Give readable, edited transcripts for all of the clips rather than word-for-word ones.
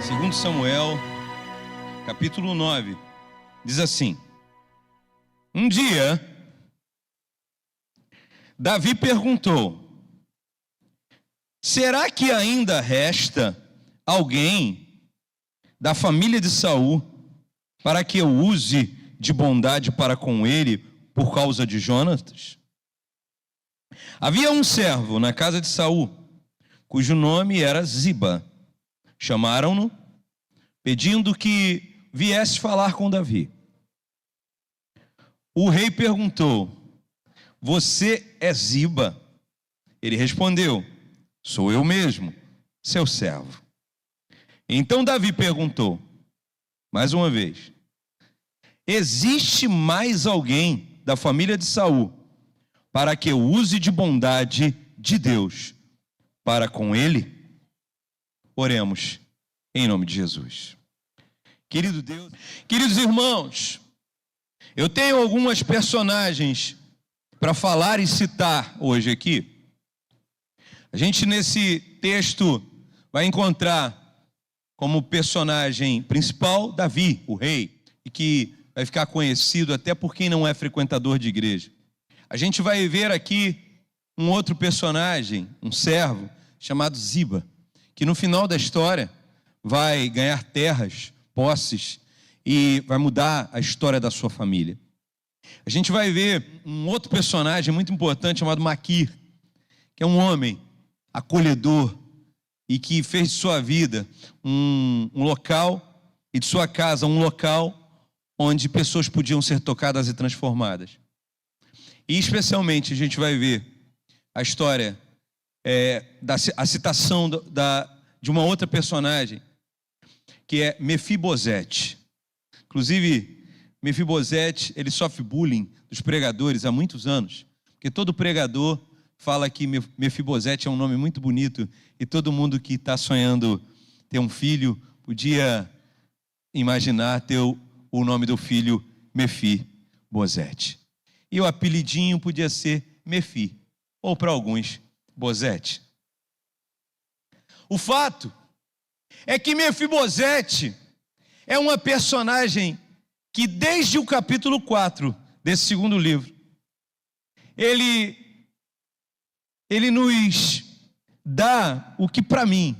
Segundo Samuel, capítulo 9, diz assim: um dia, Davi perguntou: será que ainda resta alguém da família de Saul para que eu use de bondade para com ele por causa de Jonatas? Havia um servo na casa de Saul, cujo nome era Ziba. Chamaram-no, pedindo que viesse falar com Davi. O rei perguntou: você é Ziba? Ele respondeu: sou eu mesmo, seu servo. Então Davi perguntou mais uma vez: existe mais alguém da família de Saul para que eu use de bondade de Deus para com ele? Oremos em nome de Jesus. Querido Deus, queridos irmãos, eu tenho algumas personagens para falar e citar hoje aqui. A gente nesse texto vai encontrar como personagem principal Davi, o rei, e que vai ficar conhecido até por quem não é frequentador de igreja. A gente vai ver aqui um outro personagem, um servo, chamado Ziba, que no final da história vai ganhar terras, posses, e vai mudar a história da sua família. A gente vai ver um outro personagem muito importante chamado Maquir, que é um homem acolhedor e que fez de sua vida um local e de sua casa um local onde pessoas podiam ser tocadas e transformadas. E especialmente a gente vai ver a história, a citação de uma outra personagem, que é Mefibosete. Inclusive, Mefibosete, ele sofre bullying dos pregadores há muitos anos, porque todo pregador fala que Mefibosete é um nome muito bonito, e todo mundo que está sonhando ter um filho podia imaginar ter o nome do filho Mefibosete. E o apelidinho podia ser Mefi, ou para alguns, Bosete. O fato é que Mefibosete é uma personagem que desde o capítulo 4 desse segundo livro, ele nos dá o que para mim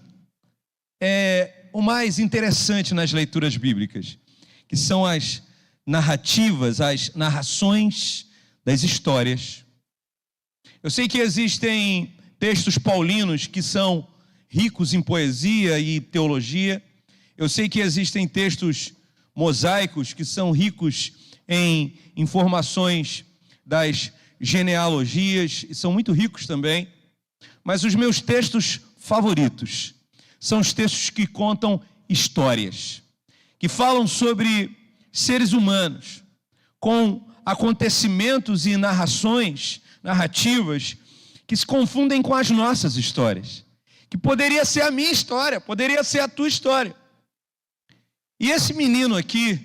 é o mais interessante nas leituras bíblicas, que são as narrativas, as narrações das histórias. Eu sei que existem textos paulinos que são ricos em poesia e teologia. Eu sei que existem textos mosaicos que são ricos em informações das genealogias, e são muito ricos também. Mas os meus textos favoritos são os textos que contam histórias, que falam sobre seres humanos, com acontecimentos e narrativas que se confundem com as nossas histórias, que poderia ser a minha história, poderia ser a tua história. E esse menino aqui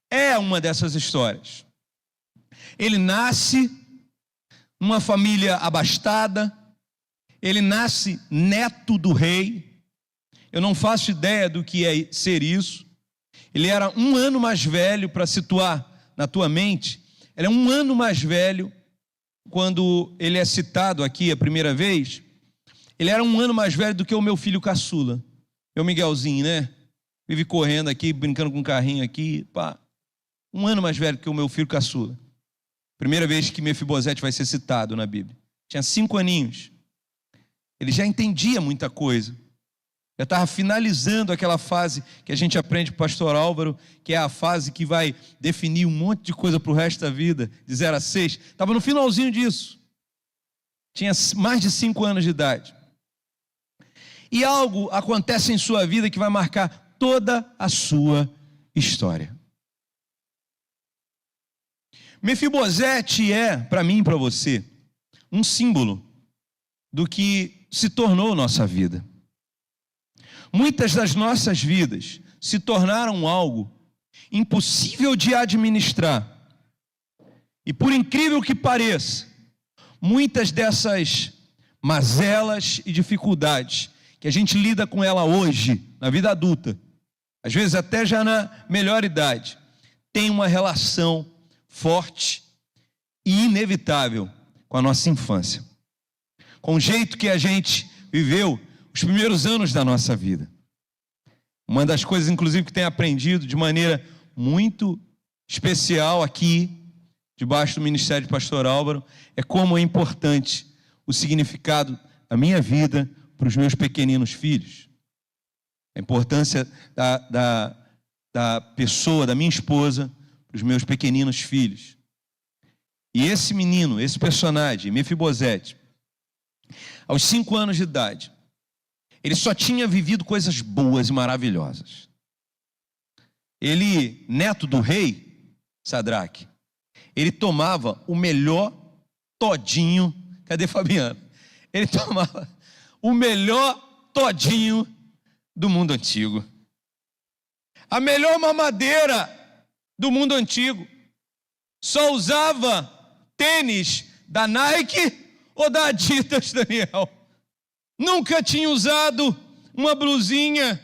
é uma dessas histórias. Ele nasce numa família abastada, ele nasce neto do rei. Eu não faço ideia do que é ser isso. Ele era um ano mais velho, para situar na tua mente, ele é um ano mais velho quando ele é citado aqui a primeira vez. Ele era um ano mais velho do que o meu filho caçula, meu Miguelzinho, né? Vive correndo aqui, brincando com um carrinho aqui, pá. Um ano mais velho que o meu filho caçula. Primeira vez que Mefibosete vai ser citado na Bíblia. Tinha 5 aninhos. Ele já entendia muita coisa. Já estava finalizando aquela fase que a gente aprende com o pastor Álvaro, que é a fase que vai definir um monte de coisa para o resto da vida, de 0 a 6. Estava no finalzinho disso. Tinha mais de 5 anos de idade. E algo acontece em sua vida que vai marcar toda a sua história. Mefibosete é, para mim e para você, um símbolo do que se tornou nossa vida. Muitas das nossas vidas se tornaram algo impossível de administrar. E por incrível que pareça, muitas dessas mazelas e dificuldades que a gente lida com ela hoje, na vida adulta, às vezes até já na melhor idade, tem uma relação forte e inevitável com a nossa infância, com o jeito que a gente viveu os primeiros anos da nossa vida. Uma das coisas, inclusive, que tenho aprendido de maneira muito especial aqui, debaixo do ministério de Pastor Álvaro, é como é importante o significado da minha vida para os meus pequeninos filhos. A importância da pessoa, da minha esposa, para os meus pequeninos filhos. E esse menino, esse personagem, Mefibosete, aos 5 anos de idade, ele só tinha vivido coisas boas e maravilhosas. Ele, neto do rei Sadraque, ele tomava o melhor todinho. Cadê Fabiano? Ele tomava o melhor todinho do mundo antigo. A melhor mamadeira do mundo antigo. Só usava tênis da Nike ou da Adidas, Daniel. Nunca tinha usado uma blusinha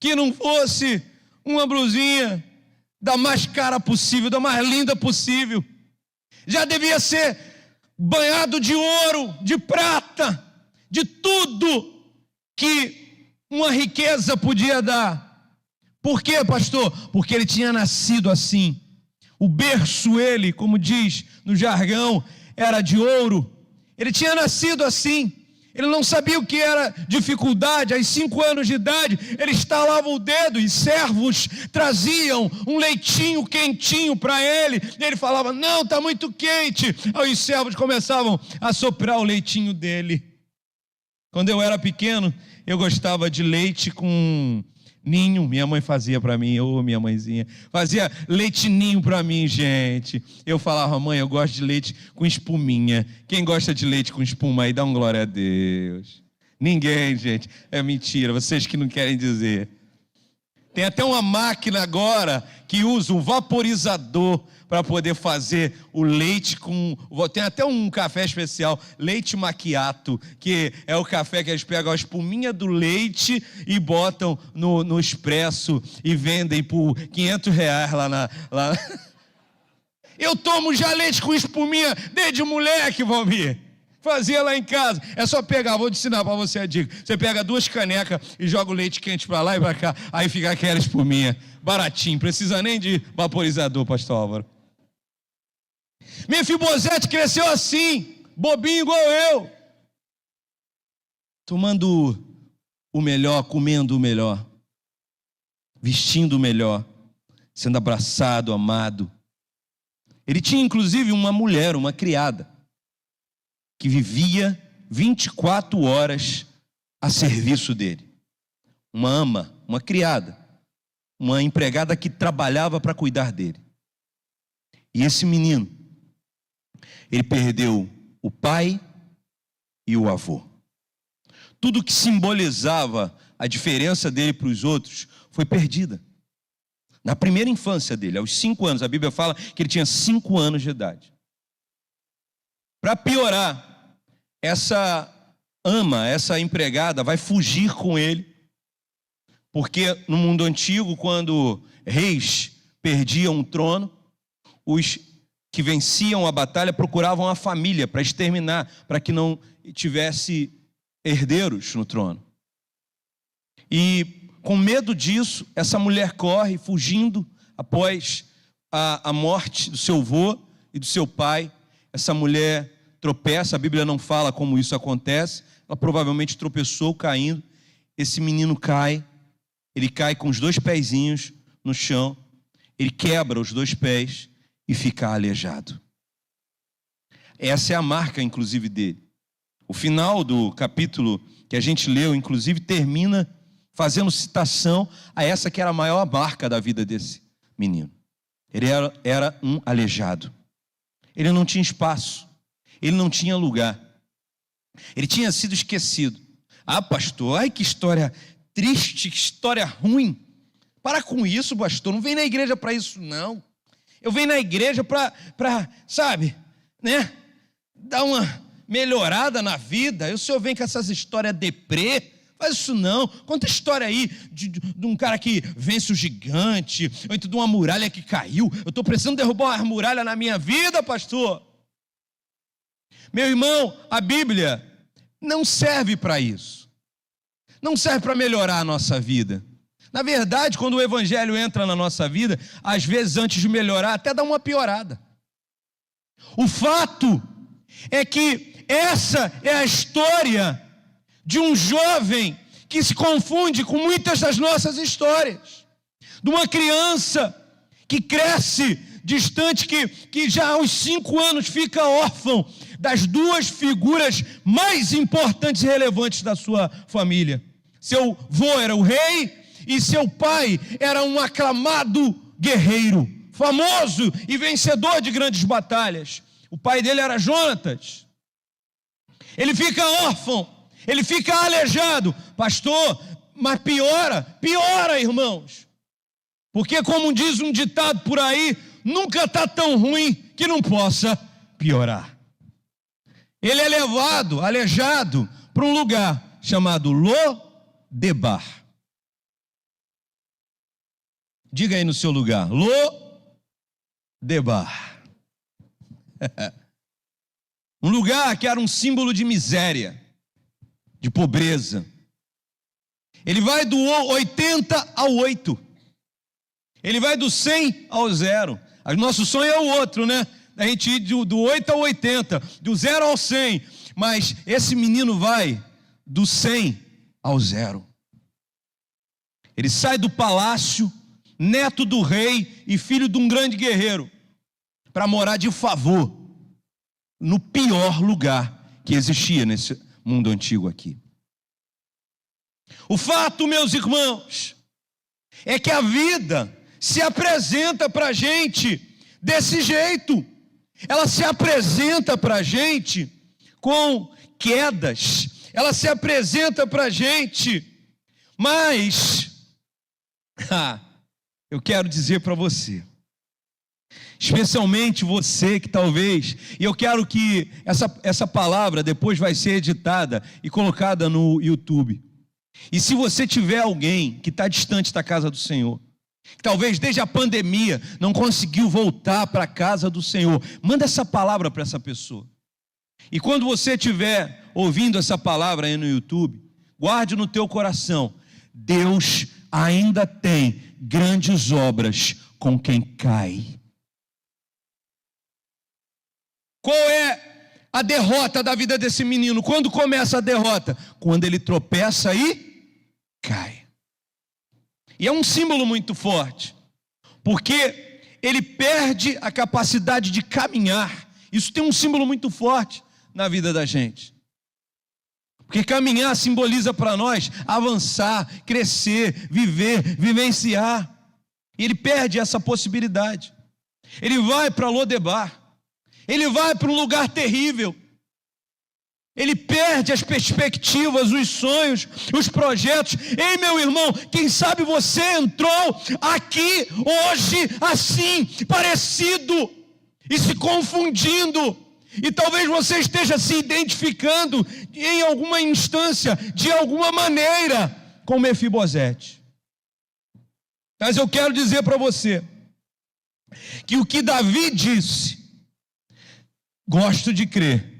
que não fosse uma blusinha da mais cara possível, da mais linda possível. Já devia ser banhado de ouro, de prata, de tudo que uma riqueza podia dar. Por quê, pastor? Porque ele tinha nascido assim. O berço, ele, como diz no jargão, era de ouro. Ele tinha nascido assim. Ele não sabia o que era dificuldade. Aos 5 anos de idade, ele estalava o dedo e servos traziam um leitinho quentinho para ele. E ele falava, não, está muito quente. Aí os servos começavam a soprar o leitinho dele. Quando eu era pequeno, eu gostava de leite com ninho. Minha mãe fazia para mim, minha mãezinha. Fazia leite ninho para mim, gente. Eu falava, mãe, eu gosto de leite com espuminha. Quem gosta de leite com espuma aí, dá um glória a Deus. Ninguém, gente. É mentira, vocês que não querem dizer. Tem até uma máquina agora que usa um vaporizador para poder fazer o leite com... Tem até um café especial, leite macchiato, que é o café que eles pegam a espuminha do leite e botam no expresso e vendem por R$500 lá. Eu tomo já leite com espuminha desde moleque, Valmir. Fazia lá em casa. É só pegar, vou te ensinar para você a dica. Você pega 2 canecas e joga o leite quente para lá e para cá, aí fica aquela espuminha. Baratinho, precisa nem de vaporizador, pastor Álvaro. Mefibosete cresceu assim, bobinho igual eu. Tomando o melhor, comendo o melhor, vestindo o melhor, sendo abraçado, amado. Ele tinha inclusive uma mulher, uma criada, que vivia 24 horas a serviço dele. Uma ama, uma criada, uma empregada que trabalhava para cuidar dele. E esse menino, ele perdeu o pai e o avô. Tudo que simbolizava a diferença dele para os outros foi perdida. Na primeira infância dele, aos 5 anos, a Bíblia fala que ele tinha 5 anos de idade. Para piorar, essa empregada vai fugir com ele, porque no mundo antigo, quando reis perdiam o trono, os que venciam a batalha procuravam a família para exterminar, para que não tivesse herdeiros no trono. E com medo disso, essa mulher corre, fugindo após a morte do seu avô e do seu pai. Essa mulher tropeça, a Bíblia não fala como isso acontece, ela provavelmente tropeçou caindo. Esse menino cai, ele cai com os 2 pezinhos no chão, ele quebra os 2 pés e fica aleijado. Essa é a marca, inclusive, dele. O final do capítulo que a gente leu, inclusive, termina fazendo citação a essa que era a maior marca da vida desse menino. Ele era um aleijado. Ele não tinha espaço. Ele não tinha lugar. Ele tinha sido esquecido. Ah, pastor, ai que história triste, que história ruim. Para com isso, pastor, não vem na igreja para isso, não. Eu venho na igreja para, sabe, dar uma melhorada na vida. E o senhor vem com essas histórias deprê. Faz isso não. Conta a história aí de um cara que vence o gigante, ou então de uma muralha que caiu. Eu estou precisando derrubar uma muralha na minha vida, pastor. Meu irmão, a Bíblia não serve para isso. Não serve para melhorar a nossa vida. Na verdade, quando o Evangelho entra na nossa vida, às vezes antes de melhorar, até dá uma piorada. O fato é que essa é a história de um jovem que se confunde com muitas das nossas histórias. De uma criança que cresce distante, que já aos 5 anos fica órfão das duas figuras mais importantes e relevantes da sua família. Seu avô era o rei e seu pai era um aclamado guerreiro, famoso e vencedor de grandes batalhas. O pai dele era Jonatas. Ele fica órfão, ele fica aleijado. Pastor, mas piora, irmãos. Porque como diz um ditado por aí, nunca está tão ruim que não possa piorar. Ele é levado, aleijado, para um lugar chamado Lodebar. Diga aí no seu lugar, Lodebar. Um lugar que era um símbolo de miséria, de pobreza. Ele vai do 80 ao 8. Ele vai do 100 ao 0. O nosso sonho é o outro, né? A gente ir do 8 ao 80, do 0 ao 100. Mas esse menino vai do 100 ao 0. Ele sai do palácio, neto do rei e filho de um grande guerreiro, para morar de favor no pior lugar que existia nesse mundo antigo aqui. O fato, meus irmãos, é que a vida se apresenta para a gente desse jeito. Ela se apresenta para a gente com quedas, ela se apresenta para a gente, mas eu quero dizer para você, especialmente você que talvez, e eu quero que essa palavra depois vai ser editada e colocada no YouTube. E se você tiver alguém que está distante da casa do Senhor, que talvez desde a pandemia não conseguiu voltar para a casa do Senhor, manda essa palavra para essa pessoa. E quando você estiver ouvindo essa palavra aí no YouTube, guarde no teu coração, Deus ainda tem grandes obras com quem cai. Qual é a derrota da vida desse menino? Quando começa a derrota? Quando ele tropeça e cai. E é um símbolo muito forte, porque ele perde a capacidade de caminhar. Isso tem um símbolo muito forte na vida da gente. Porque caminhar simboliza para nós avançar, crescer, viver, vivenciar. E ele perde essa possibilidade. Ele vai para Lodebar. Ele vai para um lugar terrível. Ele perde as perspectivas, os sonhos, os projetos. Ei, meu irmão, quem sabe você entrou aqui hoje assim, parecido e se confundindo. E talvez você esteja se identificando em alguma instância, de alguma maneira, com Mefibosete. Mas eu quero dizer para você que o que Davi disse, gosto de crer,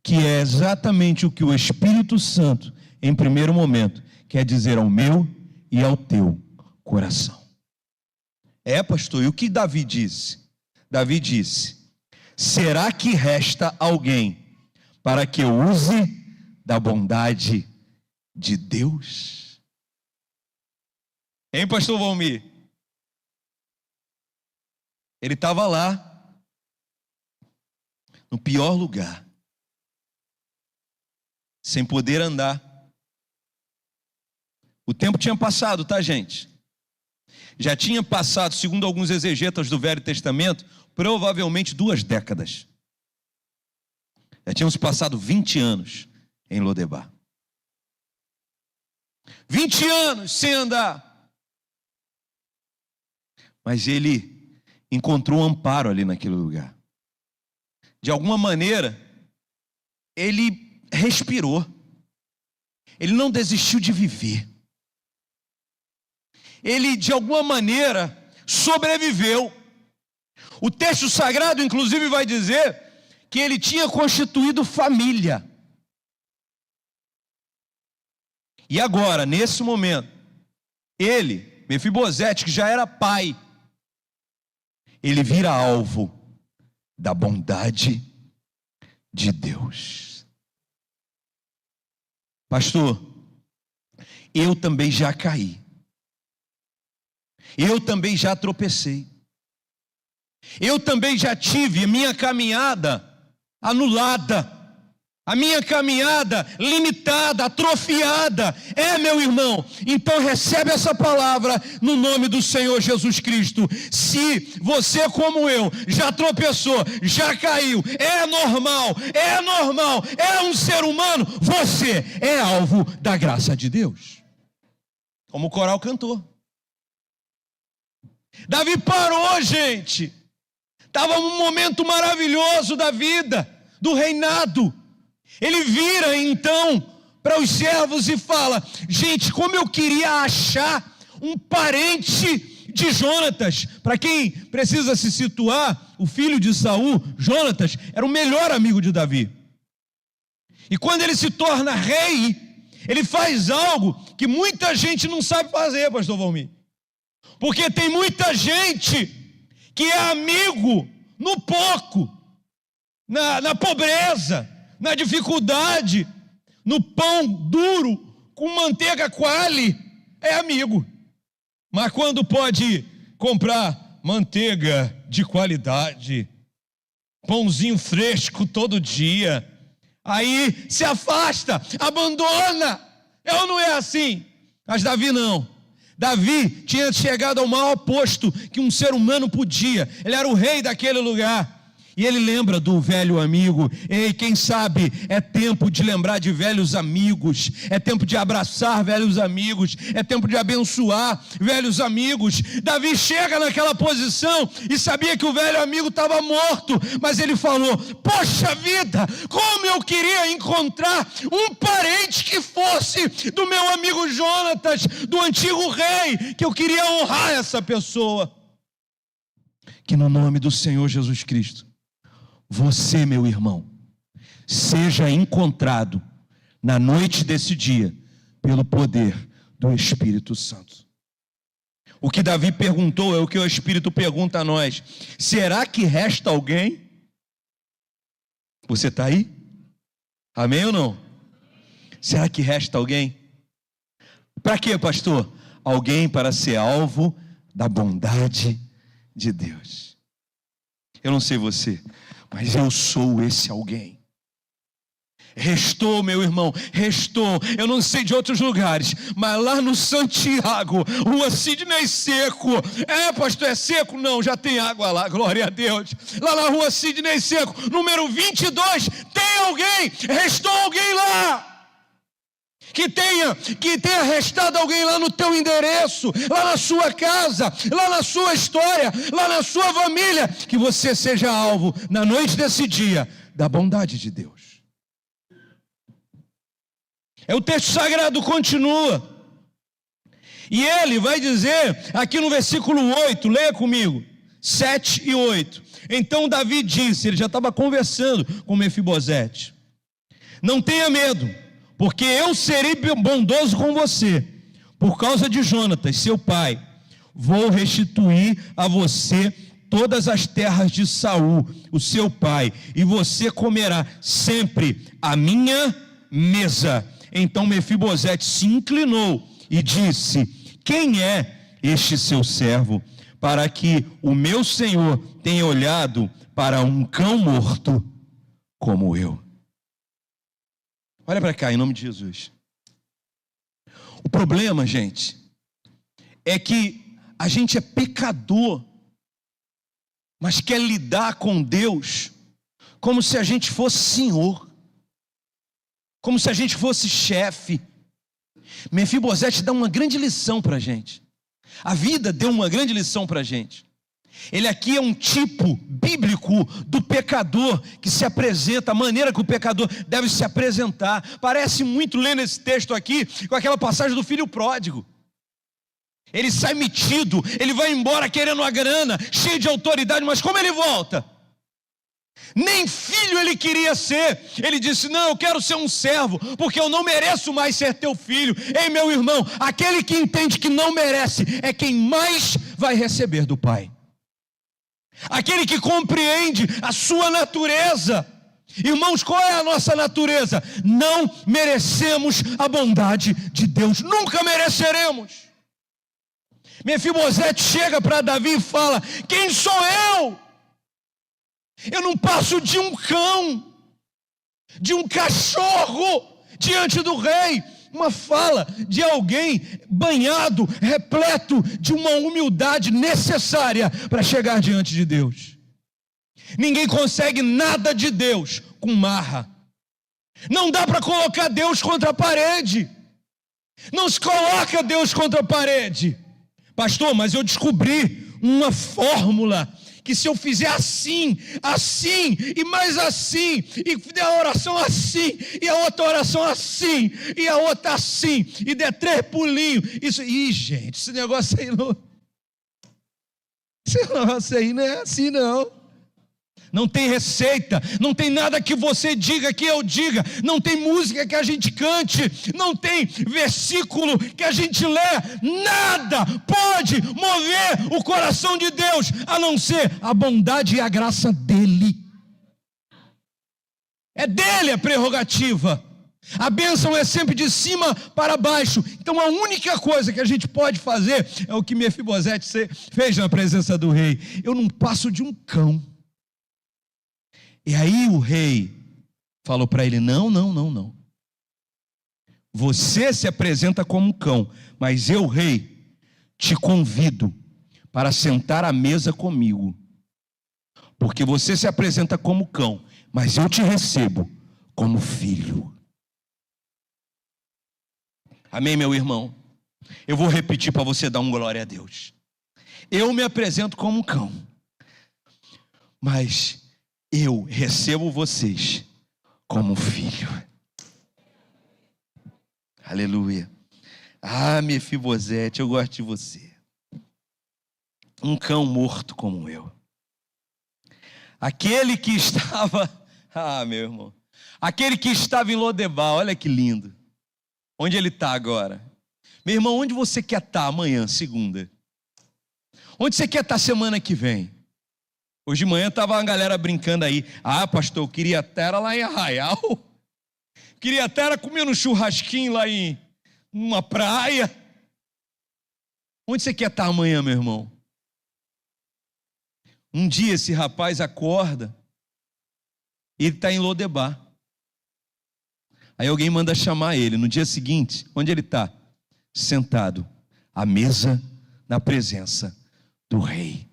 que é exatamente o que o Espírito Santo, em primeiro momento, quer dizer ao meu e ao teu coração. Pastor, e o que Davi disse? Davi disse: será que resta alguém para que eu use da bondade de Deus? Hein, pastor Valmir? Ele estava lá, no pior lugar, sem poder andar. O tempo tinha passado, tá, gente? Já tinha passado, segundo alguns exegetas do Velho Testamento, provavelmente 2 décadas. Já tínhamos passado 20 anos em Lodebar. 20 anos sem andar. Mas ele encontrou um amparo ali naquele lugar. De alguma maneira, ele respirou. ele não desistiu de viver. Ele, de alguma maneira, sobreviveu. O texto sagrado, inclusive, vai dizer que ele tinha constituído família. E agora, nesse momento, ele, Mefibosete, que já era pai, ele vira alvo da bondade de Deus. Pastor, eu também já caí. Eu também já tropecei. Eu também já tive a minha caminhada anulada, a minha caminhada limitada, atrofiada. Meu irmão, então recebe essa palavra no nome do Senhor Jesus Cristo. Se você, como eu, já tropeçou, já caiu, é normal, é um ser humano, você é alvo da graça de Deus. Como o coral cantou. Davi parou, gente. Estava num momento maravilhoso da vida, do reinado. Ele vira então para os servos e fala: gente, como eu queria achar um parente de Jonatas. Para quem precisa se situar, o filho de Saul, Jonatas, era o melhor amigo de Davi. E quando ele se torna rei, ele faz algo que muita gente não sabe fazer, pastor Valmir. Porque tem muita gente que é amigo no pouco, na pobreza, na dificuldade, no pão duro, com manteiga coalhe, é amigo. Mas quando pode comprar manteiga de qualidade, pãozinho fresco todo dia, aí se afasta, abandona. É ou não é assim? Mas Davi não. Davi tinha chegado ao maior posto que um ser humano podia. Ele era o rei daquele lugar. E ele lembra do velho amigo. Ei, quem sabe é tempo de lembrar de velhos amigos. É tempo de abraçar velhos amigos. É tempo de abençoar velhos amigos. Davi chega naquela posição e sabia que o velho amigo estava morto. Mas ele falou: poxa vida, como eu queria encontrar um parente que fosse do meu amigo Jonatas, do antigo rei, que eu queria honrar essa pessoa. Que no nome do Senhor Jesus Cristo, você, meu irmão, seja encontrado na noite desse dia pelo poder do Espírito Santo. O que Davi perguntou é o que o Espírito pergunta a nós: será que resta alguém? Você está aí? Amém ou não? Será que resta alguém? Para quê, pastor? Alguém para ser alvo da bondade de Deus. Eu não sei você, mas eu sou esse alguém. Restou, meu irmão, restou. Eu não sei de outros lugares, mas lá no Santiago, rua Sidney Seco. Pastor, é seco? Não, já tem água lá, glória a Deus. Lá na rua Sidney Seco, número 22, tem alguém, restou alguém lá. Que tenha restado alguém lá no teu endereço, lá na sua casa, lá na sua história, lá na sua família, que você seja alvo, na noite desse dia, da bondade de Deus. O texto sagrado continua, e ele vai dizer, aqui no versículo 8, leia comigo, 7 e 8, então Davi disse, ele já estava conversando com Mefibosete: não tenha medo, porque eu serei bondoso com você, por causa de Jonatas, seu pai. Vou restituir a você todas as terras de Saul, o seu pai, e você comerá sempre à minha mesa. Então Mefibosete se inclinou e disse: quem é este seu servo, para que o meu senhor tenha olhado para um cão morto como eu? Olha para cá, em nome de Jesus. O problema, gente, é que a gente é pecador, mas quer lidar com Deus como se a gente fosse senhor, como se a gente fosse chefe. Mefibosete dá uma grande lição para a gente. A vida deu uma grande lição para a gente. Ele aqui é um tipo bíblico do pecador que se apresenta, a maneira que o pecador deve se apresentar. Parece muito, lendo esse texto aqui, com aquela passagem do filho pródigo. Ele sai metido, ele vai embora querendo a grana, cheio de autoridade, mas como ele volta? Nem filho ele queria ser. Ele disse: não, eu quero ser um servo, porque eu não mereço mais ser teu filho. Ei, meu irmão, aquele que entende que não merece é quem mais vai receber do Pai. Aquele que compreende a sua natureza. Irmãos, qual é a nossa natureza? Não merecemos a bondade de Deus, nunca mereceremos. Mefibosete chega para Davi e fala: quem sou eu? Eu não passo de um cão, de um cachorro diante do rei. Uma fala de alguém banhado, repleto de uma humildade necessária para chegar diante de Deus. Ninguém consegue nada de Deus com marra. Não dá para colocar Deus contra a parede. Não se coloca Deus contra a parede. Pastor, mas eu descobri uma fórmula que se eu fizer assim, assim e mais assim, e der a oração assim, e a outra oração assim, e a outra assim, e der 3 pulinhos, isso, gente, esse negócio aí não é assim não. Não tem receita, não tem nada que você diga, que eu diga, não tem música que a gente cante, não tem versículo que a gente lê, nada pode mover o coração de Deus, a não ser a bondade e a graça dEle. É dEle a prerrogativa. A bênção é sempre de cima para baixo. Então a única coisa que a gente pode fazer é o que Mefibosete fez na presença do rei. Eu não passo de um cão. E aí o rei falou para ele: não. Você se apresenta como um cão, mas eu, rei, te convido para sentar à mesa comigo. Porque você se apresenta como cão, mas eu te recebo como filho. Amém, meu irmão? Eu vou repetir para você dar um glória a Deus. Eu me apresento como um cão, mas eu recebo vocês como filho. Aleluia. Ah, Mefibosete, eu gosto de você. Um cão morto como eu. Aquele que estava... meu irmão. Aquele que estava em Lodebar, olha que lindo. Onde ele está agora? Meu irmão, onde você quer estar amanhã, segunda? Onde você quer estar semana que vem? Hoje de manhã estava uma galera brincando aí. Ah, pastor, eu queria até lá em Arraial. Queria até comendo um churrasquinho lá em uma praia. Onde você quer estar amanhã, meu irmão? Um dia esse rapaz acorda e ele está em Lodebar. Aí alguém manda chamar ele. No dia seguinte, onde ele está? Sentado à mesa na presença do rei.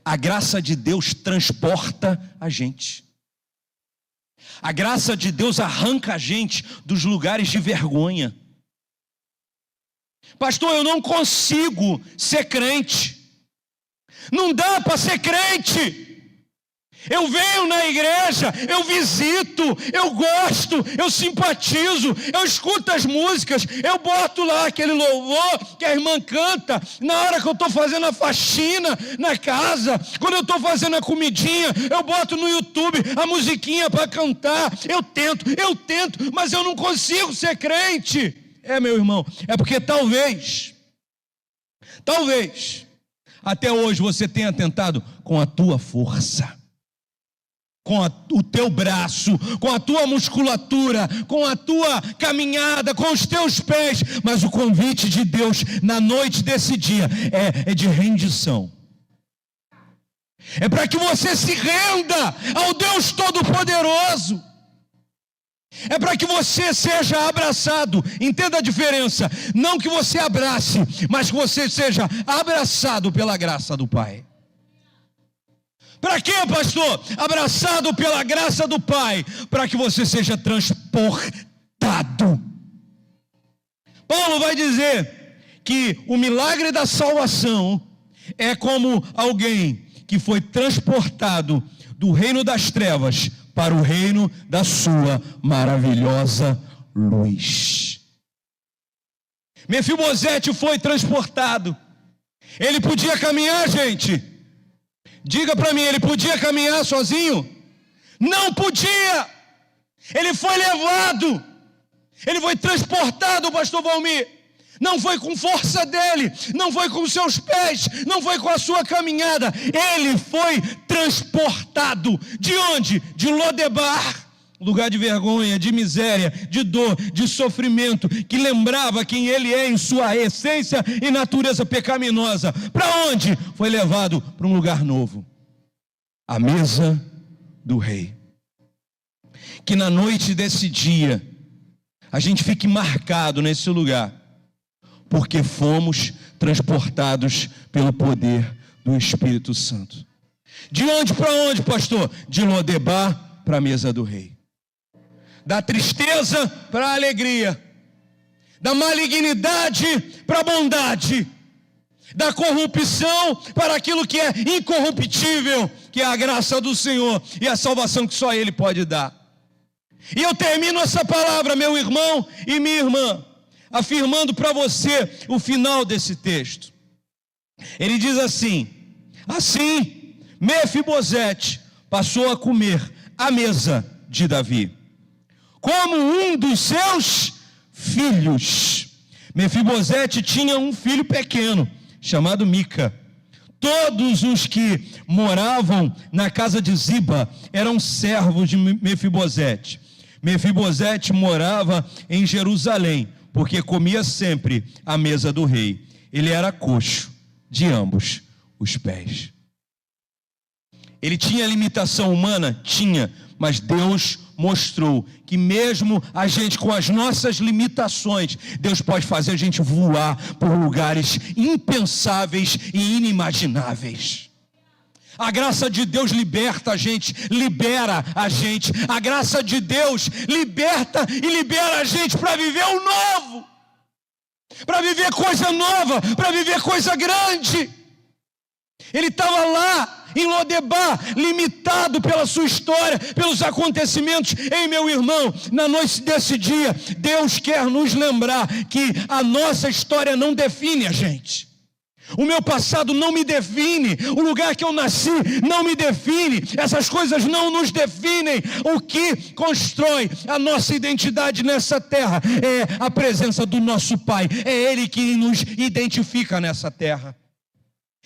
A graça de Deus transporta a gente. A graça de Deus arranca a gente dos lugares de vergonha. Pastor, eu não consigo ser crente. Não dá para ser crente. Eu venho na igreja, eu visito, eu gosto, eu simpatizo, eu escuto as músicas, eu boto lá aquele louvor que a irmã canta na hora que eu estou fazendo a faxina na casa, quando eu estou fazendo a comidinha, eu boto no YouTube a musiquinha para cantar. Eu tento, mas eu não consigo ser crente. Meu irmão, é porque talvez, até hoje você tenha tentado com a tua força, com o teu braço, com a tua musculatura, com a tua caminhada, com os teus pés. Mas o convite de Deus na noite desse dia é de rendição. É para que você se renda ao Deus Todo-Poderoso. É para que você seja abraçado. Entenda a diferença. Não que você abrace, mas que você seja abraçado pela graça do Pai. Para quê, pastor? Abraçado pela graça do Pai, para que você seja transportado. Paulo vai dizer que o milagre da salvação é como alguém que foi transportado do reino das trevas para o reino da sua maravilhosa luz. Mefibosete foi transportado. Ele podia caminhar, gente. Diga para mim, ele podia caminhar sozinho? Não podia. Ele foi levado. Ele foi transportado, pastor Valmir. Não foi com força dele, não foi com seus pés, não foi com a sua caminhada. Ele foi transportado. De onde? De Lodebar, lugar de vergonha, de miséria, de dor, de sofrimento, que lembrava quem ele é em sua essência e natureza pecaminosa. Para onde? Foi levado para um lugar novo, a mesa do rei. Que na noite desse dia a gente fique marcado nesse lugar, porque fomos transportados pelo poder do Espírito Santo. De onde para onde, pastor? De Lodebar para a mesa do rei. Da tristeza para a alegria. Da malignidade para a bondade. Da corrupção para aquilo que é incorruptível, que é a graça do Senhor e a salvação que só Ele pode dar. E eu termino essa palavra, meu irmão e minha irmã, afirmando para você o final desse texto. Ele diz assim: assim Mefibosete passou a comer à mesa de Davi, como um dos seus filhos. Mefibosete tinha um filho pequeno, chamado Mica. Todos os que moravam na casa de Ziba eram servos de Mefibosete. Mefibosete morava em Jerusalém, porque comia sempre à mesa do rei. Ele era coxo de ambos os pés. Ele tinha limitação humana? Tinha, mas Deus mostrou que mesmo a gente com as nossas limitações, Deus pode fazer a gente voar por lugares impensáveis e inimagináveis. A graça de Deus liberta a gente, libera a gente. A graça de Deus liberta e libera a gente para viver o novo, para viver coisa nova, para viver coisa grande. Ele estava lá em Lodebar, limitado pela sua história, pelos acontecimentos. Ei, meu irmão, na noite desse dia, Deus quer nos lembrar que a nossa história não define a gente. O meu passado não me define, o lugar que eu nasci não me define, essas coisas não nos definem. O que constrói a nossa identidade nessa terra é a presença do nosso Pai, é Ele que nos identifica nessa terra.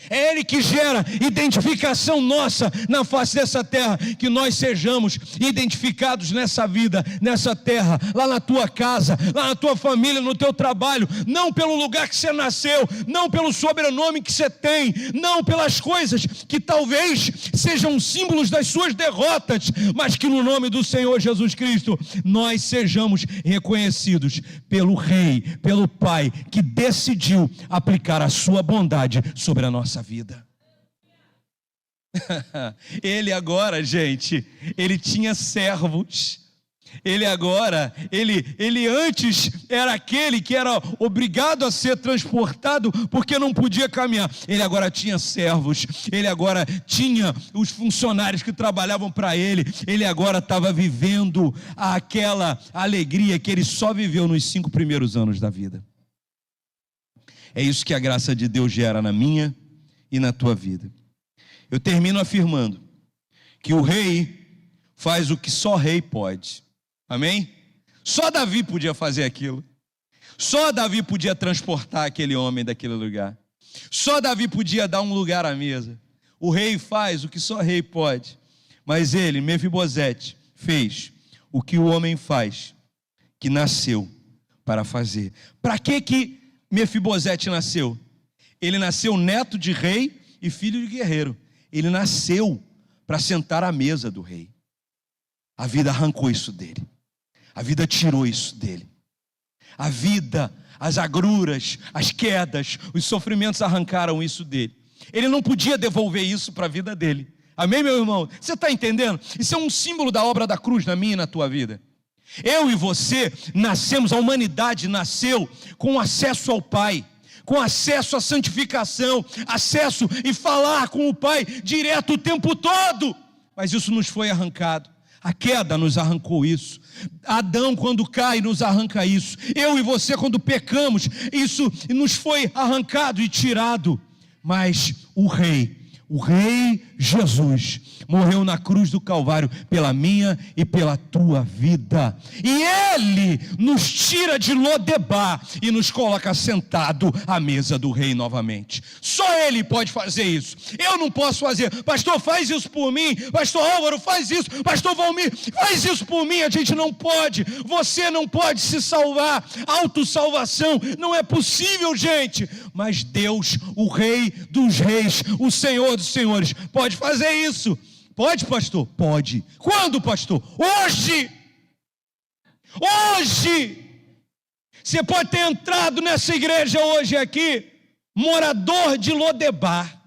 É Ele que gera identificação nossa na face dessa terra, que nós sejamos identificados nessa vida, nessa terra, lá na tua casa, lá na tua família, no teu trabalho, não pelo lugar que você nasceu, não pelo sobrenome que você tem, não pelas coisas que talvez sejam símbolos das suas derrotas, mas que no nome do Senhor Jesus Cristo, nós sejamos reconhecidos pelo Rei, pelo Pai, que decidiu aplicar a sua bondade sobre a nossa vida. Ele agora, gente, ele tinha servos. Ele agora, ele antes era aquele que era obrigado a ser transportado porque não podia caminhar. Ele agora tinha servos, ele agora tinha os funcionários que trabalhavam para ele. Ele agora estava vivendo aquela alegria que ele só viveu nos 5 primeiros anos da vida. É isso que a graça de Deus gera na minha e na tua vida. Eu termino afirmando que o rei faz o que só rei pode. Amém? Só Davi podia fazer aquilo. Só Davi podia transportar aquele homem daquele lugar. Só Davi podia dar um lugar à mesa. O rei faz o que só rei pode. Mas ele, Mefibosete, fez o que o homem faz, que nasceu para fazer. Para que Mefibosete nasceu? Ele nasceu neto de rei e filho de guerreiro. Ele nasceu para sentar à mesa do rei. A vida arrancou isso dele. A vida tirou isso dele. A vida, as agruras, as quedas, os sofrimentos arrancaram isso dele. Ele não podia devolver isso para a vida dele. Amém, meu irmão? Você está entendendo? Isso é um símbolo da obra da cruz na minha e na tua vida. Eu e você nascemos, a humanidade nasceu com acesso ao Pai, com acesso à santificação, acesso e falar com o Pai direto o tempo todo. Mas isso nos foi arrancado. A queda nos arrancou isso. Adão, quando cai, nos arranca isso. Eu e você, quando pecamos, isso nos foi arrancado e tirado. Mas o Rei Jesus, morreu na cruz do Calvário pela minha e pela tua vida. E Ele nos tira de Lodebar e nos coloca sentado à mesa do Rei novamente. Só Ele pode fazer isso. Eu não posso fazer. Pastor, faz isso por mim. Pastor Álvaro, faz isso. Pastor Valmir, faz isso por mim. A gente não pode. Você não pode se salvar. Autossalvação não é possível, gente. Mas Deus, o Rei dos Reis, o Senhor dos Senhores, pode fazer isso. Pode, pastor? Pode. Quando, pastor? Hoje. Hoje. Você pode ter entrado nessa igreja hoje aqui, morador de Lodebar.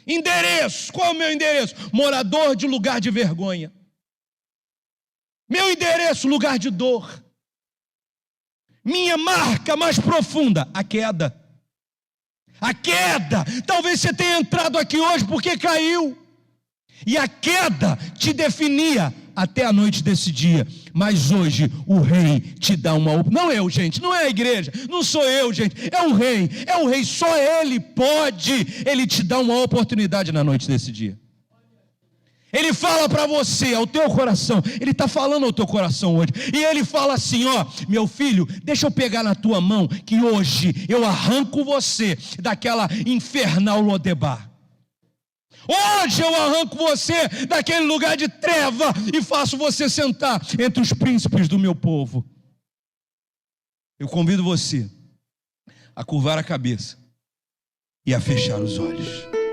Endereço. Qual é o meu endereço? Morador de lugar de vergonha. Meu endereço, lugar de dor. Minha marca mais profunda, a queda. A queda. Talvez você tenha entrado aqui hoje porque caiu. E a queda te definia até a noite desse dia. Mas hoje o Rei te dá uma oportunidade. Não eu, gente, não é a igreja, não sou eu, gente, é o Rei, só Ele pode. Ele te dá uma oportunidade na noite desse dia. Ele fala para você, ao teu coração. Ele está falando ao teu coração hoje. E Ele fala assim, ó, meu filho, deixa eu pegar na tua mão, que hoje eu arranco você daquela infernal Lodebar. Hoje eu arranco você daquele lugar de treva e faço você sentar entre os príncipes do meu povo. Eu convido você a curvar a cabeça e a fechar os olhos.